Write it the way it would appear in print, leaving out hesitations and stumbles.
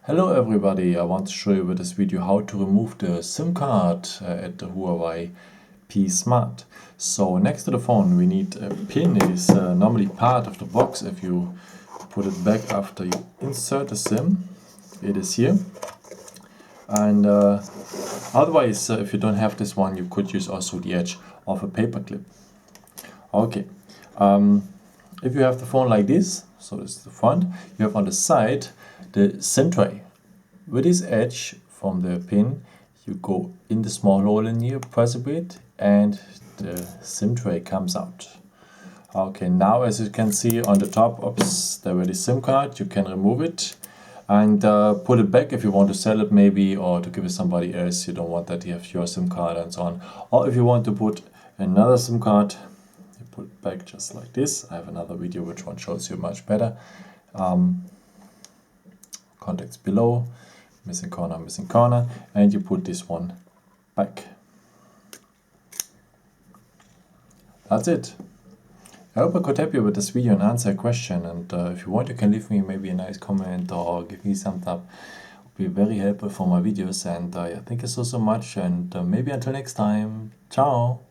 Hello everybody, I want to show you with this video how to remove the SIM card at the Huawei P Smart. So next to the phone we need a pin. It is normally part of the box. If you put it back after you insert the SIM, it is here. And otherwise, if you don't have this one, you could use also the edge of a paper clip. Okay, if you have the phone like this, so this is the front, you have on the side the SIM tray. With this edge from the pin, you go in the small hole in here, press a bit, and the SIM tray comes out. Okay, now as you can see on the top, oops, there is the SIM card. You can remove it and put it back if you want to sell it maybe, or to give it to somebody else. You don't want that you have your SIM card and so on. Or if you want to put another SIM card, you put it back just like this. I have another video which one shows you much better. Contacts below, missing corner, and you put this one back. That's it. I hope I could help you with this video and answer a question, and if you want, you can leave me maybe a nice comment or give me some thumbs up. It would be very helpful for my videos, and yeah, thank you so much, and maybe until next time. Ciao!